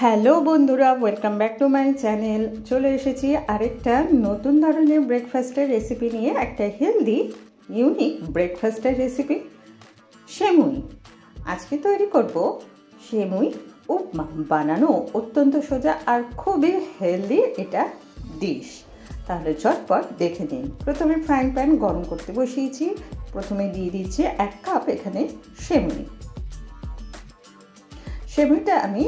Hello বন্ধুরা, welcome back to my channel. চলে এসেছি আরেকটা নতুন ধরনের ব্রেকফাস্টের রেসিপি নিয়ে। একটা হেলদি ইউনিক ব্রেকফাস্টের রেসিপি, সেমুই। আজকে তৈরি করব সেমুই উপমা। বানানো অত্যন্ত সোজা আর খুবই হেলদি এটা ডিশ। তাহলে ঝটপট দেখে নিন। প্রথমে ফ্রাইং প্যান গরম করতে বসিয়েছি। প্রথমে দিয়ে দিচ্ছি 1 কাপ এখানে সেমুই। সেমুইটা আমি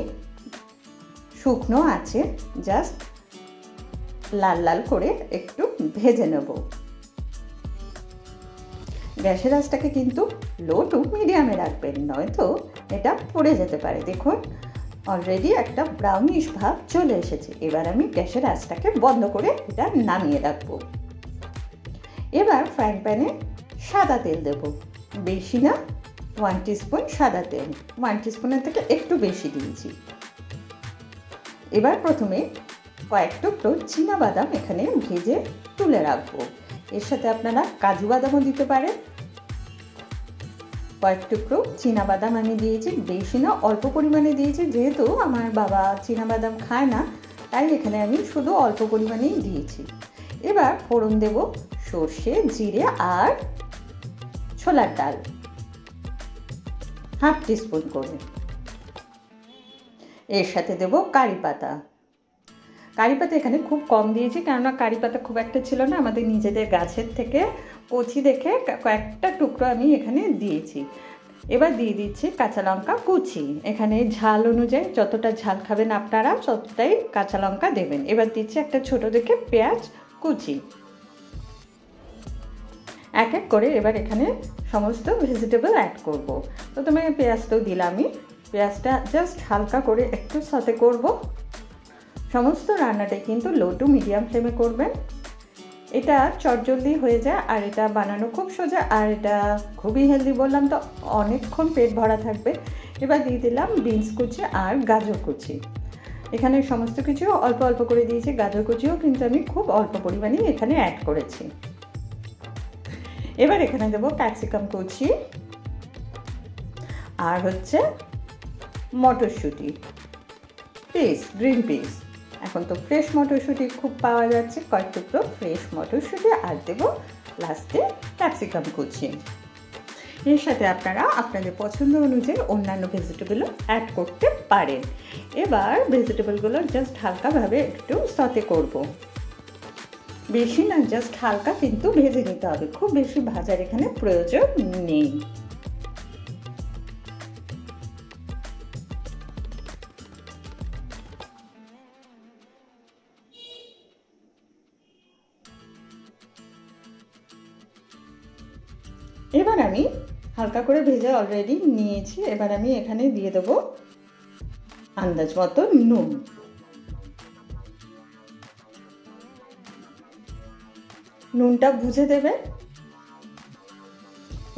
শুকনো আছে, জাস্ট লাল লাল করে একটু ভেজে নেব। গ্যাসের আঁচটাকে কিন্তু লো টু মিডিয়ামে রাখবেন, নয়তো এটা পুড়ে যেতে পারে। দেখুন অলরেডি একটা ব্রাউনিশ ভাব চলে এসেছে। এবার আমি গ্যাসের আঁচটাকে বন্ধ করে এটা নামিয়ে রাখবো। এবার ফ্রাইং প্যানে সাদা তেল দেব, বেশি না, 1 টিস্পুন সাদা তেল। 1 টিস্পুনের থেকে একটু বেশি দিয়েছি। এবার প্রথমে কয়েক টুকরো চীনাবাদাম এখানে ভেজে তুলে রাখবো। এর সাথে আপনারা কাজু বাদামও দিতে পারেন। কয়েক টুকরো চীনাবাদাম আমি দিয়েছি, বেশি না, অল্প পরিমাণে দিয়েছি। যেহেতু আমার বাবা চীনাবাদাম খায় না, তাই এখানে আমি শুধু অল্প পরিমাণেই দিয়েছি। এবার ফোড়ন দেব সর্ষে, জিরে আর ছোলার ডাল, 1/2 টিস্পুন করে। এর সাথে দেব কারি পাতা। কারি পাতা এখানে খুব কম দিয়েছি, কেননা কারি পাতা খুব একটা ছিল না, আমাদের নিজেদের গাছের থেকে কচি দেখে কয়েকটা টুকরো আমি এখানে দিয়েছি। এবার দিয়ে দিচ্ছি কাঁচা লঙ্কা কুচি। এখানে ঝাল অনুযায়ী যতটা ঝাল খাবেন আপনারা ততটাই কাঁচা লঙ্কা দেবেন। এবার দিচ্ছি একটা ছোট দেখে পেঁয়াজ কুচি। এক এক করে এবার এখানে সমস্ত ভেজিটেবল অ্যাড করব। প্রথমে পেঁয়াজটাও দিলামই। পেঁয়াজটা জাস্ট হালকা করে একটু সতে করব। সমস্ত রান্নাটাই কিন্তু লো টু মিডিয়াম ফ্লেমে করবেন। এটা চটজলদি হয়ে যায় আর এটা বানানো খুব সোজা, আর এটা খুবই হেলদি। বললাম তো, অনেকক্ষণ পেট ভরা থাকবে। এবার দিয়ে দিলাম বিনস কুচি আর গাজর কুচি। এখানে সমস্ত কিছু অল্প অল্প করে দিয়েছি। গাজর কুচিও কিন্তু আমি খুব অল্প পরিমাণেই এখানে অ্যাড করেছি। এবার এখানে দেবো ক্যাপসিকাম কুচি আর হচ্ছে মটরশুঁটি পিস, গ্রিন পিস। এখন তো ফ্রেশ মটরশুঁটি খুব পাওয়া যাচ্ছে, কয়েক টুকরো ফ্রেশ মটরশুঁটি আর দেবো লাস্টে ক্যাপসিকাম কুচি। এর সাথে আপনারা আপনাদের পছন্দ অনুযায়ী অন্যান্য ভেজিটেবলও অ্যাড করতে পারেন। এবার ভেজিটেবলগুলো জাস্ট হালকাভাবে একটু সতে করব। বেশি না, জাস্ট হালকা কিন্তু ভেজে নিতে হবে, খুব বেশি ভাজার এখানে প্রয়োজন নেই। এবার আমি হালকা করে ভেজে অলরেডি নিয়েছি। এবার আমি এখানে দিয়ে দেবো আন্দাজ মতো নুন। নুনটা বুঝে দেবে।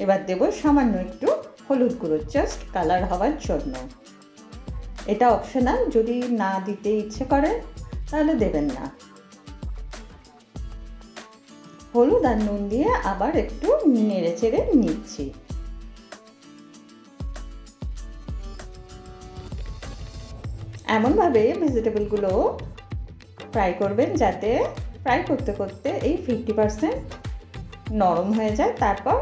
এবার দেবো সামান্য একটু হলুদ গুঁড়ো, জাস্ট কালার হওয়ার জন্য। এটা অপশনাল, যদি না দিতে ইচ্ছে করে তাহলে দেবেন না। হলুদ আর নুন দিয়ে আবার একটু নেড়ে চেড়ে নিচ্ছি। এমনভাবে ভেজিটেবলগুলো ফ্রাই করবেন যাতে ফ্রাই করতে করতে এই 50% নরম হয়ে যায়। তারপর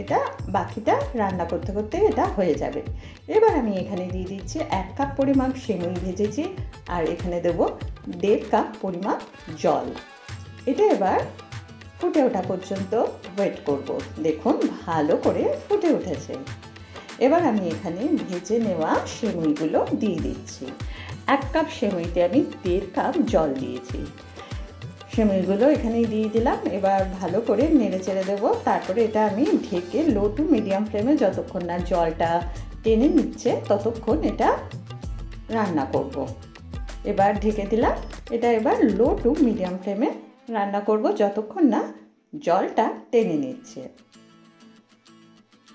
এটা বাকিটা রান্না করতে করতে এটা হয়ে যাবে। এবার আমি এখানে দিয়ে দিচ্ছি 1 কাপ পরিমাণ সেমুই ভেজেছি আর এখানে দেব 1.5 কাপ পরিমাণ জল। এটা এবার ফুটে ওঠা পর্যন্ত ওয়েট করব। দেখুন ভালো করে ফুটে উঠেছে। এবার আমি এখানে ভেজে নেওয়া সেমুইগুলো দিয়ে দিচ্ছি। 1 কাপ সেমুইতে আমি 1.5 কাপ জল দিয়েছি। সেমুইগুলো এখানে দিয়ে দিলাম। এবার ভালো করে নেড়ে চেড়ে দেবো। তারপরে এটা আমি ঢেকে লো টু মিডিয়াম ফ্লেমে যতক্ষণ না জলটা টেনে নিচ্ছে ততক্ষণ এটা রান্না করব। এবার ঢেকে দিলাম। এটা এবার লো টু মিডিয়াম ফ্লেমে রান্না করব যতক্ষণ না জলটা টেনে নিচ্ছে।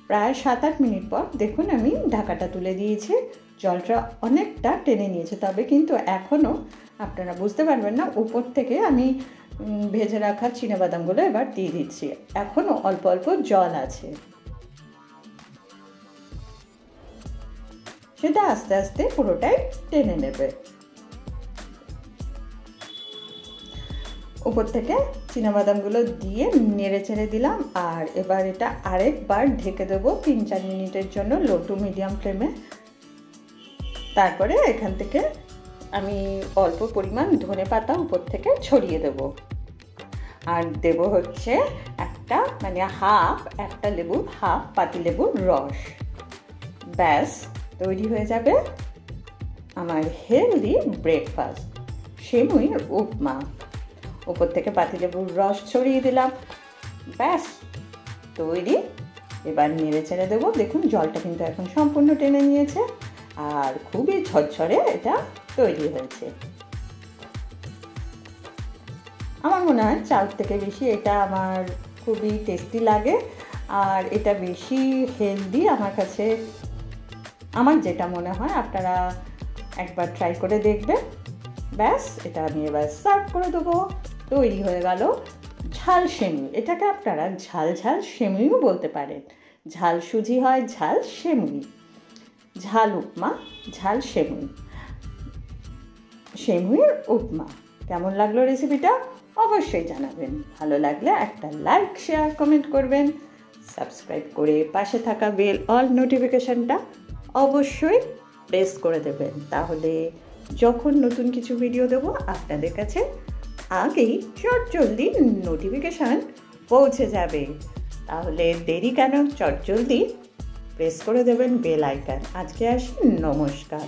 প্রায় 7-8 মিনিট পর দেখুন আমি ঢাকাটা তুলে দিয়েছি। জলটা অনেকটা টেনে নিয়েছে, তবে কিন্তু এখনও আপনারা বুঝতে পারবেন না। উপর থেকে আমি ভেজে রাখা চীনাবাদামগুলো এবার দিয়ে দিচ্ছি। এখনও অল্প অল্প জল আছে। সেটা আস্তে আস্তে পুরোটাই টেনে নেবে। উপর থেকে চীনাবাদামগুলো দিয়ে নেড়ে চেড়ে দিলাম। আর এবার এটা আরেকবার ঢেকে দেবো 3-4 মিনিটের জন্য লো টু মিডিয়াম ফ্লেমে। তারপরে এখান থেকে আমি অল্প পরিমাণ ধনেপাতা উপর থেকে ছড়িয়ে দেব। আর দেব হচ্ছে একটা লেবুর হাফ পাতিলেবুর রস। ব্যাস তৈরি হয়ে যাবে আমার হেলদি ব্রেকফাস্ট, সেমুইয়ের উপমা। উপর থেকে পাতিলেবুর রস ছড়িয়ে দিলাম, ব্যাস তৈরি। এবার নেড়ে চেড়ে দেবো। দেখুন জলটা কিন্তু এখন সম্পূর্ণ টেনে নিয়েছে আর খুবই ঝরঝরে এটা তৈরি হয়েছে। আমার মনে হয় চাল থেকে বেশি এটা আমার খুবই টেস্টি লাগে আর এটা বেশি হেলদি আমার কাছে, আমার যেটা মনে হয়। আপনারা একবার ট্রাই করে দেখবেন। ব্যাস এটা আমি এবার সার্ভ করে দেবো। তৈরি হয়ে গেল ঝাল সেমুই। এটাকে আপনারা ঝাল ঝাল সেমুইও বলতে পারেন। ঝাল সুজি হয়, ঝাল সেমুই, ঝাল উপমা, ঝাল সেমুই, সেমুইয়ের উপমা। কেমন লাগলো রেসিপিটা অবশ্যই জানাবেন। ভালো লাগলে একটা লাইক, শেয়ার, কমেন্ট করবেন। সাবস্ক্রাইব করে পাশে থাকা বেল অল নোটিফিকেশনটা অবশ্যই প্রেস করে দেবেন। তাহলে যখন নতুন কিছু ভিডিও দেবো আপনাদের কাছে আগেই চটজলদি নোটিফিকেশান পৌঁছে যাবে। তাহলে দেরি কেন, চটজলদি প্রেস করে দেবেন বেল আইকন। আজকে আসি, নমস্কার।